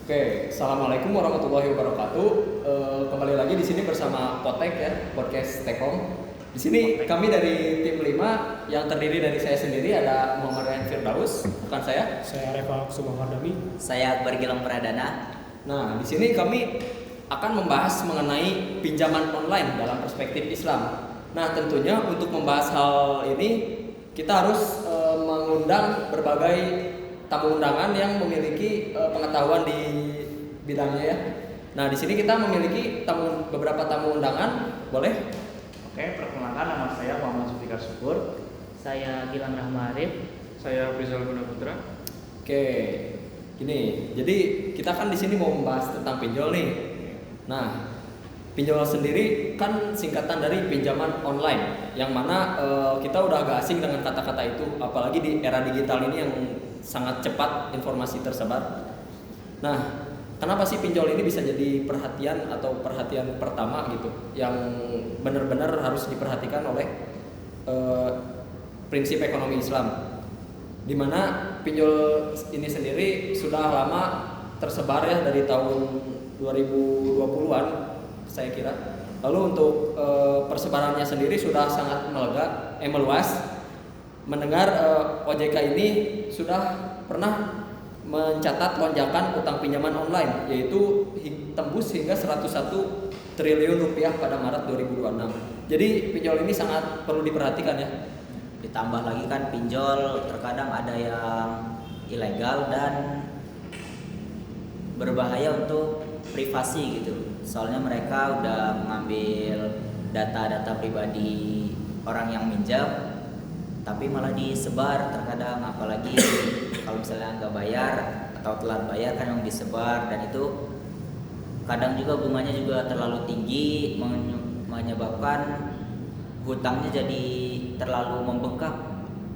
Oke, assalamualaikum warahmatullahi wabarakatuh. Kembali lagi di sini bersama Potek ya, podcast Tekom. Di sini kami dari tim 5 yang terdiri dari saya sendiri ada Muhammad Ryan Firdaus, bukan saya. Saya Reva Subahardami. Saya Akbar Gilang Pradana. Nah, di sini kami akan membahas mengenai pinjaman online dalam perspektif Islam. Nah, tentunya untuk membahas hal ini kita harus mengundang berbagai tamu undangan yang memiliki pengetahuan di bidangnya ya. Nah, di sini kita memiliki beberapa tamu undangan, boleh? Oke, perkenalkan nama saya Muhammad Zulfikar Syukur. Saya Gilang Rahma Arif. Saya Rizal Guna Putra. Oke, gini. Jadi kita kan di sini mau membahas tentang pinjol nih. Nah, pinjol sendiri kan singkatan dari pinjaman online, yang mana kita udah agak asing dengan kata-kata itu, apalagi di era digital ini yang sangat cepat informasi tersebar. Nah, kenapa sih pinjol ini bisa jadi perhatian pertama gitu, yang benar-benar harus diperhatikan oleh prinsip ekonomi Islam, dimana pinjol ini sendiri sudah lama tersebar ya dari tahun 2020-an saya kira. Lalu untuk persebarannya sendiri sudah sangat meluas. Mendengar OJK ini sudah pernah mencatat lonjakan utang pinjaman online, yaitu tembus hingga 101 triliun rupiah pada Maret 2026. Jadi pinjol ini sangat perlu diperhatikan ya. Ditambah lagi kan pinjol terkadang ada yang ilegal dan berbahaya untuk privasi gitu. Soalnya mereka udah mengambil data-data pribadi orang yang minjam, tapi malah disebar terkadang, apalagi kalau misalnya nggak bayar atau telat bayar kan yang disebar, dan itu kadang juga bunganya juga terlalu tinggi menyebabkan hutangnya jadi terlalu membengkak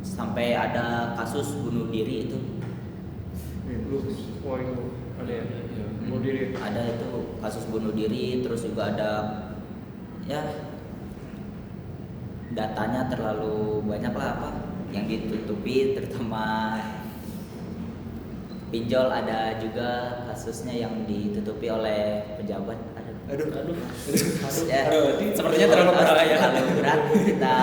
sampai ada kasus bunuh diri itu. Wah, itu ada ya? Bunuh diri. Ada itu kasus bunuh diri, terus juga ada ya datanya terlalu banyak lah apa yang ditutupi, terutama pinjol ada juga kasusnya yang ditutupi oleh pejabat. Aduh. Ya, Sepertinya terlalu berat ya. Terlalu berat kita.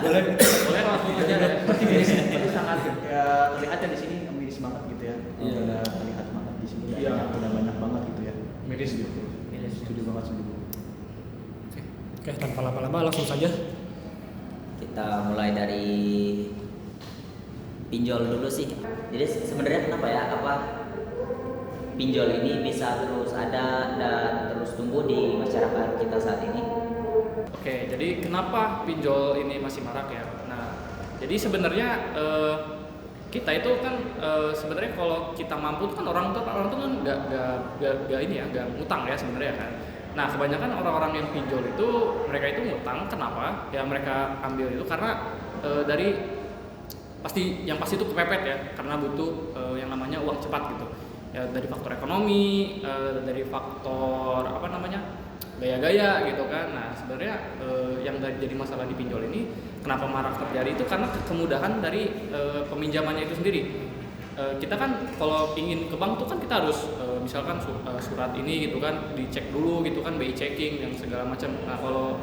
Boleh langsung aja ya. Itu sangat ya, terlihat ya di sini medis banget gitu ya. Iya. Udah terlihat banget di sini. Iya. Udah banyak banget gitu ya. Medis gitu. Setuju banget setuju. Oke, tanpa lama-lama langsung saja. Kita mulai dari pinjol dulu sih. Jadi sebenarnya kenapa ya pinjol ini bisa terus ada dan terus tumbuh di masyarakat kita saat ini? Oke, jadi kenapa pinjol ini masih marak ya? Nah, jadi sebenarnya kita itu kan sebenarnya kalau kita mampu tuh kan orang tuh kan nggak ini ya, nggak ngutang ya sebenarnya kan. Nah, kebanyakan orang-orang yang pinjol itu mereka itu ngutang. Kenapa? Ya mereka ambil itu karena pasti itu kepepet ya, karena butuh yang namanya uang cepat gitu. Ya dari faktor ekonomi, dari faktor gaya-gaya gitu kan. Nah, sebenarnya yang jadi masalah di pinjol ini kenapa marak terjadi itu karena kemudahan dari peminjamannya itu sendiri. Kita kan kalau ingin ke bank tuh kan kita harus misalkan surat ini gitu kan dicek dulu gitu kan, BI checking yang segala macam. Nah, kalau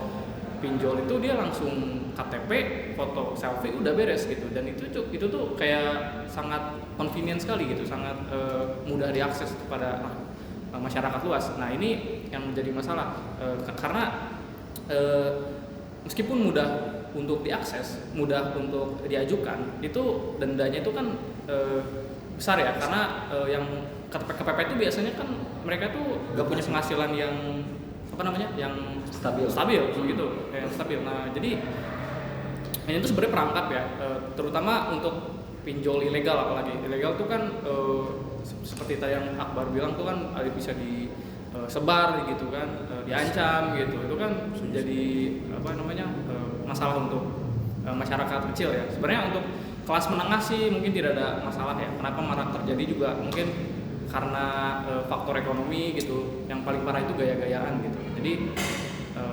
pinjol itu dia langsung KTP, foto selfie udah beres gitu, dan itu tuh kayak sangat convenient sekali gitu, sangat mudah diakses kepada masyarakat luas. Nah, ini yang menjadi masalah karena meskipun mudah untuk diakses, mudah untuk diajukan, itu dendanya itu kan besar ya, karena yang kepepet itu biasanya kan mereka tuh gak punya penghasilan yang yang stabil begitu, kayak stabil. Nah, jadi ini tuh sebenarnya perangkap ya, terutama untuk pinjol ilegal. Apalagi ilegal tuh kan seperti yang Akbar bilang tuh kan bisa disebar gitu kan, diancam gitu. Itu kan jadi masalah untuk masyarakat kecil ya. Sebenarnya untuk kelas menengah sih mungkin tidak ada masalah ya. Kenapa marak terjadi juga mungkin karena faktor ekonomi gitu. Yang paling parah itu gaya-gayaan gitu. Jadi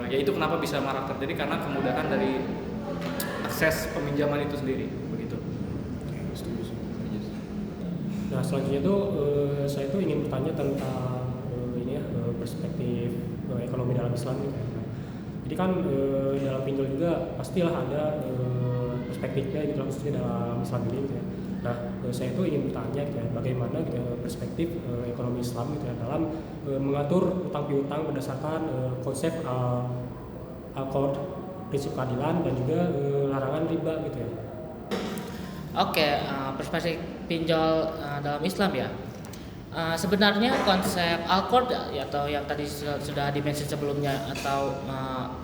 ya itu kenapa bisa marak terjadi, karena kemudahan dari akses peminjaman itu sendiri begitu. Nah, Nah selanjutnya tuh saya tuh ingin bertanya tentang perspektif ekonomi dalam Islam gitu ya. Nah, jadi kan dalam pinjol juga pastilah ada perspektifnya gitu khususnya dalam Islam ini gitu ya. Nah saya tuh ingin bertanya gitu ya, bagaimana gitu ya, perspektif ekonomi Islam gitu ya dalam mengatur utang piutang berdasarkan konsep Al-Qard, prinsip keadilan dan juga larangan riba gitu ya. Oke, perspektif pinjol dalam Islam ya. Sebenarnya konsep Al-Qard atau yang tadi sudah dimention sebelumnya atau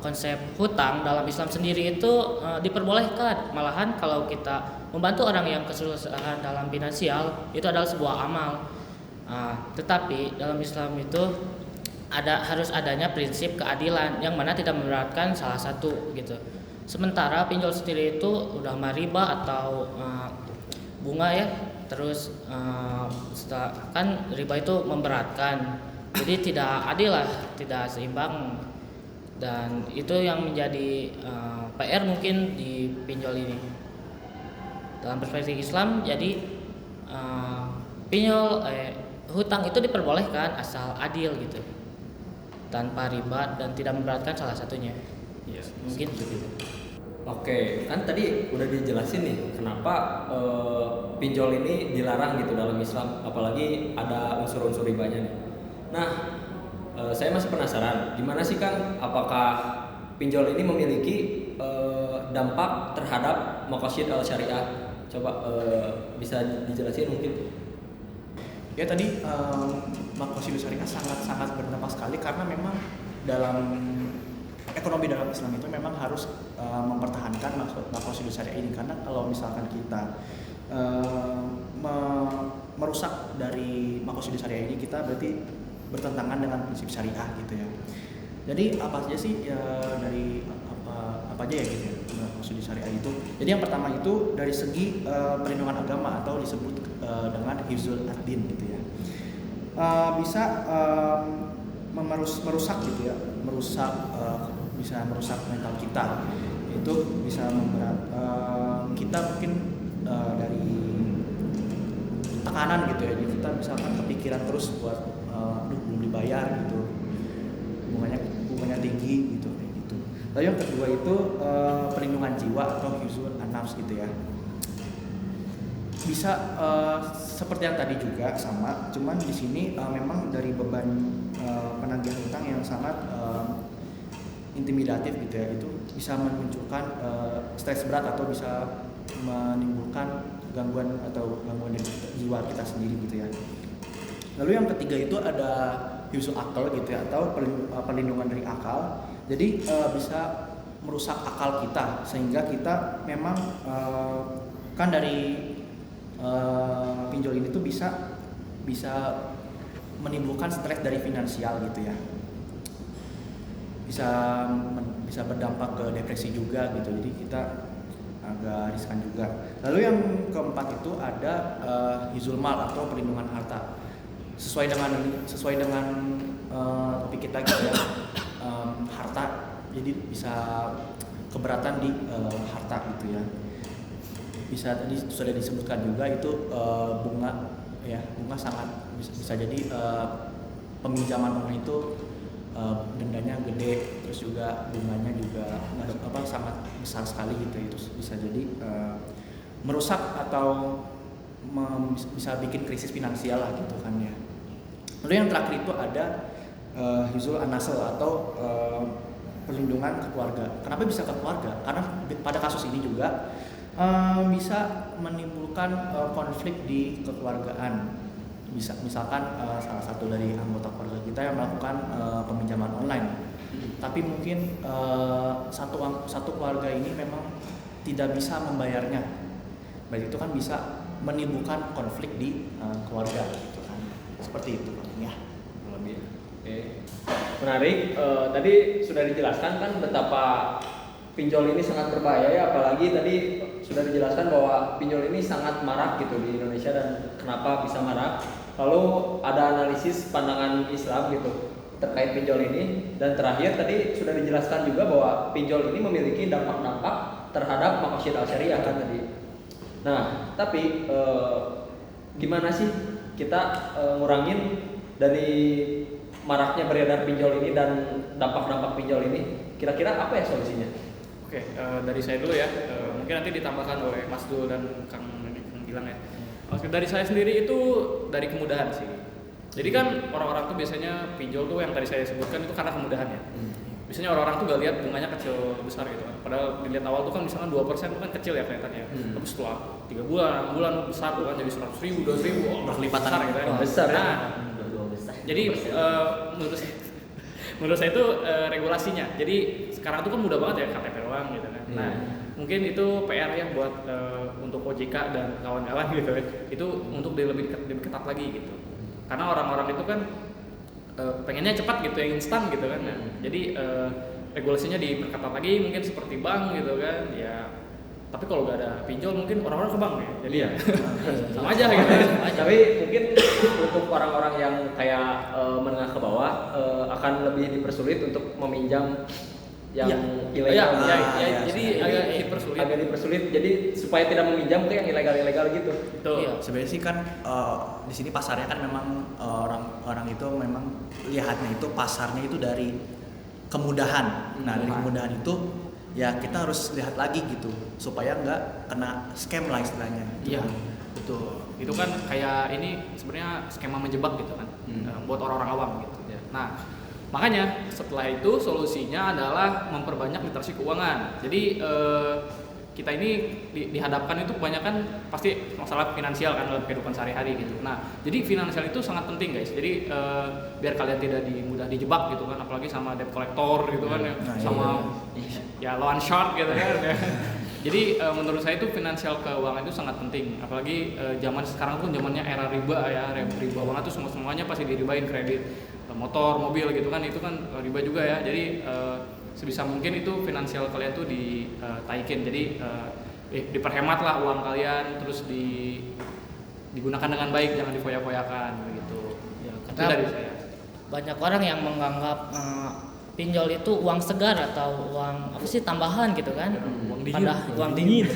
konsep hutang dalam Islam sendiri itu diperbolehkan. Malahan kalau kita membantu orang yang kesusahan dalam finansial itu adalah sebuah amal. Tetapi dalam Islam itu harus adanya prinsip keadilan yang mana tidak memberatkan salah satu gitu. Sementara pinjol sendiri itu udah riba atau bunga ya. Terus kan riba itu memberatkan, jadi tidak adil lah, tidak seimbang, dan itu yang menjadi PR mungkin di pinjol ini. Dalam perspektif Islam, jadi hutang itu diperbolehkan asal adil gitu, tanpa riba dan tidak memberatkan salah satunya. Yes. Mungkin begitu. Oke, kan tadi udah dijelasin nih kenapa pinjol ini dilarang gitu dalam Islam, apalagi ada unsur-unsur ribanya nih. Nah, saya masih penasaran, gimana sih Kang? Apakah pinjol ini memiliki dampak terhadap maqasid al-syariah? Coba bisa dijelasin mungkin? Ya tadi maqasid syariah sangat berdampak sekali karena memang dalam ekonomi dalam Islam itu memang harus mempertahankan maqasid syariah ini, karena kalau misalkan kita merusak dari maqasid syariah ini, kita berarti bertentangan dengan prinsip syariah gitu ya. Jadi apa aja sih ya dari apa aja ya gitu ya maqasid syariah itu. Jadi yang pertama itu dari segi perlindungan agama atau disebut dengan hifzul ad-din gitu ya. Bisa merusak gitu ya, bisa merusak mental kita, itu bisa kita mungkin dari tekanan gitu ya, jadi kita misalkan kepikiran terus buat belum dibayar gitu, bunganya tinggi gitu kayak gitu. Lalu yang kedua itu perlindungan jiwa atau hifzul an-nafs gitu ya, bisa seperti yang tadi juga sama, cuman di sini memang dari beban penagihan utang yang sangat intimidatif gitu ya, itu bisa memunculkan stres berat atau bisa menimbulkan gangguan di jiwa kita sendiri gitu ya. Lalu yang ketiga itu ada hifzul akal gitu ya, atau perlindungan dari akal. Jadi bisa merusak akal kita sehingga kita memang kan dari pinjol ini tuh bisa menimbulkan stres dari finansial gitu ya. Bisa berdampak ke depresi juga gitu, jadi kita agak riskan juga. Lalu yang keempat itu ada hifzul mal atau perlindungan harta. Sesuai dengan topik kita gitu ya, harta, jadi bisa keberatan di harta gitu ya. Bisa tadi sudah disebutkan juga itu bunga sangat bisa jadi peminjaman uang itu dendanya gede, terus juga bunganya juga sangat besar sekali gitu, itu bisa jadi merusak atau bisa bikin krisis finansial lah gitu kan ya. Lalu yang terakhir itu ada hifzul an-nasl atau perlindungan ke keluarga. Kenapa bisa ke keluarga? Karena pada kasus ini juga bisa menimbulkan konflik di kekeluargaan. Misalkan salah satu dari anggota keluarga kita yang melakukan peminjaman online, tapi mungkin satu keluarga ini memang tidak bisa membayarnya, berarti itu kan bisa menimbulkan konflik di keluarga gitu kan, seperti itu ya. Lebih. Oke. Menarik. Tadi sudah dijelaskan kan betapa pinjol ini sangat berbahaya ya, apalagi tadi sudah dijelaskan bahwa pinjol ini sangat marak gitu di Indonesia dan kenapa bisa marak. Lalu ada analisis pandangan Islam gitu terkait pinjol ini, dan terakhir tadi sudah dijelaskan juga bahwa pinjol ini memiliki dampak-dampak terhadap maqasid al-syariah kan tadi. Nah, tapi gimana sih kita ngurangin dari maraknya beredar pinjol ini dan dampak-dampak pinjol ini? Kira-kira apa ya solusinya? Oke, dari saya dulu ya. Mungkin nanti ditambahkan oleh Mas Dul dan Kang Gilang ya. Oke, dari saya sendiri itu dari kemudahan sih. Jadi kan orang-orang tuh biasanya pinjol tuh yang tadi saya sebutkan itu karena kemudahan ya. Biasanya orang-orang tuh gak lihat bunganya kecil besar gitu kan. Padahal dilihat awal tuh kan misalkan 2% itu kan kecil ya kelihatannya. Tapi setelah 3 bulan, 6 bulan besar tuh kan jadi 100.000, 200.000, Berkelipatan besar gitu ya. besar ya. Nah, jadi menurut saya itu regulasinya. Jadi sekarang tuh kan mudah banget ya KTP doang gitu kan. Nah, mungkin itu PR ya buat untuk OJK dan kawan-kawan gitu ya. Itu untuk lebih ketat lagi gitu. Karena orang-orang itu kan pengennya cepat gitu ya, instan gitu kan. Nah, jadi regulasinya diperketat lagi mungkin seperti bank gitu kan. Ya tapi kalau nggak ada pinjol mungkin orang-orang ke bank ya. Jadi ya sama aja gitu. Tapi mungkin untuk orang-orang yang kayak menengah ke bawah akan lebih dipersulit untuk meminjam yang ilegal. Jadi agak dipersulit. Agak dipersulit. Jadi supaya tidak meminjam ke yang ilegal-ilegal gitu. Betul. Iya. Sebenarnya sih kan di sini pasarnya kan memang orang itu memang lihatnya itu pasarnya itu dari kemudahan. Nah dari kemudahan itu ya kita harus lihat lagi gitu supaya nggak kena scam lah istilahnya. Iya, betul. Itu kan kayak ini sebenarnya skema menjebak gitu kan, buat orang-orang awam gitu. Nah, makanya setelah itu solusinya adalah memperbanyak literasi keuangan. Jadi kita ini dihadapkan itu kebanyakan pasti masalah finansial kan dalam kehidupan sehari-hari gitu. Nah, jadi finansial itu sangat penting guys. Jadi biar kalian tidak mudah dijebak gitu kan, apalagi sama debt collector gitu kan, sama ya loan shark gitu kan. Jadi menurut saya itu finansial keuangan itu sangat penting. Apalagi zaman sekarang pun zamannya era riba ya, riba banget tuh semuanya pasti diribain, kredit, motor, mobil gitu kan, itu kan riba juga ya. Jadi sebisa mungkin itu finansial kalian tuh ditaikin, jadi diperhemat lah uang kalian, terus digunakan dengan baik, jangan difoya-foyakan begitu. Ya, Itu karena dari saya. banyak orang yang menganggap pinjol itu uang segar atau uang apa sih tambahan gitu kan, Uang dingin. padahal uang dingin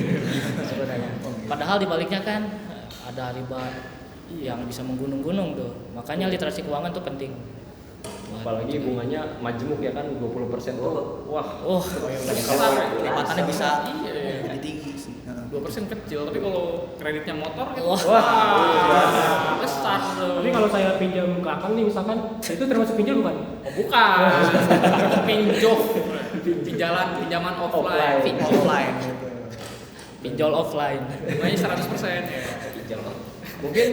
sebenarnya. Padahal dibaliknya kan ada riba yang bisa menggunung-gunung tuh, makanya literasi keuangan tuh penting. Apalagi bunganya majemuk ya kan 20% tuh. Wah, Kalau Kelipatannya bisa iya. jadi tinggi sih. 2% kecil, tapi kalau kreditnya motor gitu, Wah. besar tuh. Tapi kalau saya pinjam ke akang nih misalkan, itu termasuk pinjol bukan? Oh, bukan. Pinjaman offline. Offline gitu. Pinjol offline. Bunganya 100% ya. mungkin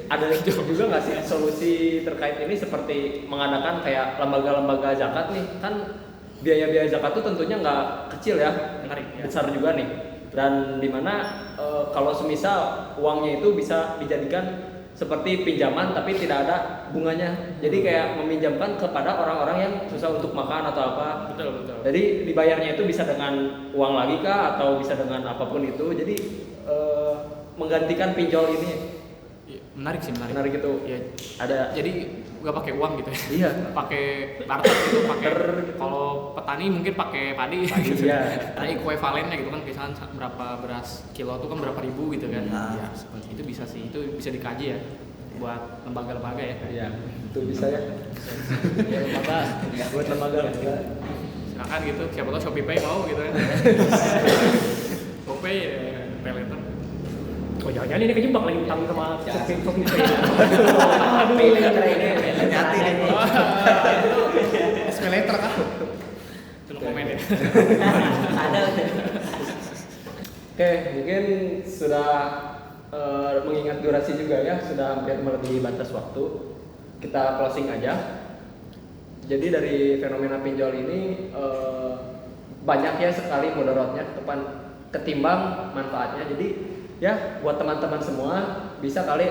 ada juga nggak sih solusi terkait ini seperti mengadakan kayak lembaga-lembaga zakat nih, kan biaya-biaya zakat tuh tentunya nggak kecil ya, Menarik, ya. besar juga nih, dan dimana kalau semisal uangnya itu bisa dijadikan seperti pinjaman tapi tidak ada bunganya, jadi kayak meminjamkan kepada orang-orang yang susah untuk makan atau apa. Betul. Jadi dibayarnya itu bisa dengan uang lagi kah atau bisa dengan apapun itu, jadi menggantikan pinjol ini. Menarik sih. Menarik itu. Ya, Ada. jadi nggak pakai uang gitu ya. Iya. Pakai barter gitu, pakai Barter gitu. kalau petani mungkin pakai padi gitu. Iya. Ada ekuivalennya gitu kan, misalnya berapa beras kilo tuh kan berapa ribu gitu kan. Nah, Ya, seperti itu bisa sih. Itu bisa dikaji ya buat lembaga-lembaga ya. Iya, itu bisa ya. Ya lembaga. Buat lembaga. Silakan gitu, siapa tahu Shopee Pay mau gitu kan. Shopee pay later. Oh jangan-jangan ini kejebak lagi utang sama Shopee. Hati-hati deh. SP letter kan? Itu no komen ya. Ada. Oke, mungkin sudah mengingat durasi juga ya, sudah hampir melebihi batas waktu. Kita closing aja. Jadi dari fenomena pinjol ini banyak ya sekali mudaratnya ketimbang manfaatnya. Jadi ya buat teman-teman semua bisa kali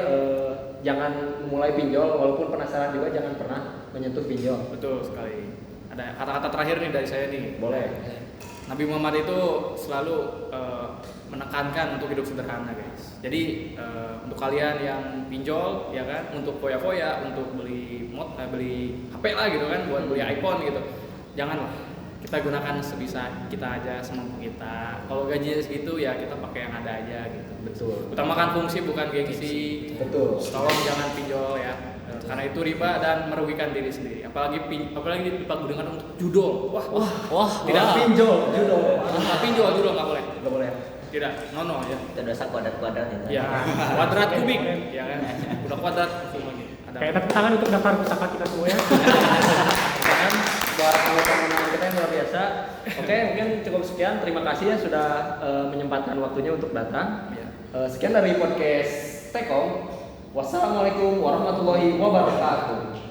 jangan mulai pinjol, walaupun penasaran juga jangan pernah menyentuh pinjol. Betul sekali. Ada kata-kata terakhir nih dari saya nih. Boleh. Nabi Muhammad itu selalu menekankan untuk hidup sederhana guys. Jadi untuk kalian yang pinjol ya kan, untuk foya-foya, untuk beli HP lah gitu kan, buat beli iPhone gitu, janganlah. kita gunakan sebisa kita aja, semampu kita. Kalau gajinya segitu ya kita pakai yang ada aja gitu. Betul. Utamakan fungsi bukan gengsi. Betul. Tolong jangan pinjol ya. Karena itu riba dan merugikan diri sendiri. Apalagi dipadu dengan untuk judol. Wah, tidak pinjol, judo. pinjol nggak boleh. Nggak boleh. Tidak, no ya. Itu dosa kuadrat-kuadrat itu. Ya, kuadrat kubik, ya kan. Udah kuadrat hukum lagi. Kayak tepuk tangan untuk daftar pusaka kita semua ya. Kan buat anggota menang kita yang luar biasa. Oke, mungkin cukup sekian. Terima kasih ya sudah menyempatkan waktunya untuk datang. Ya. Sekian dari podcast Tekom. Wassalamualaikum warahmatullahi wabarakatuh.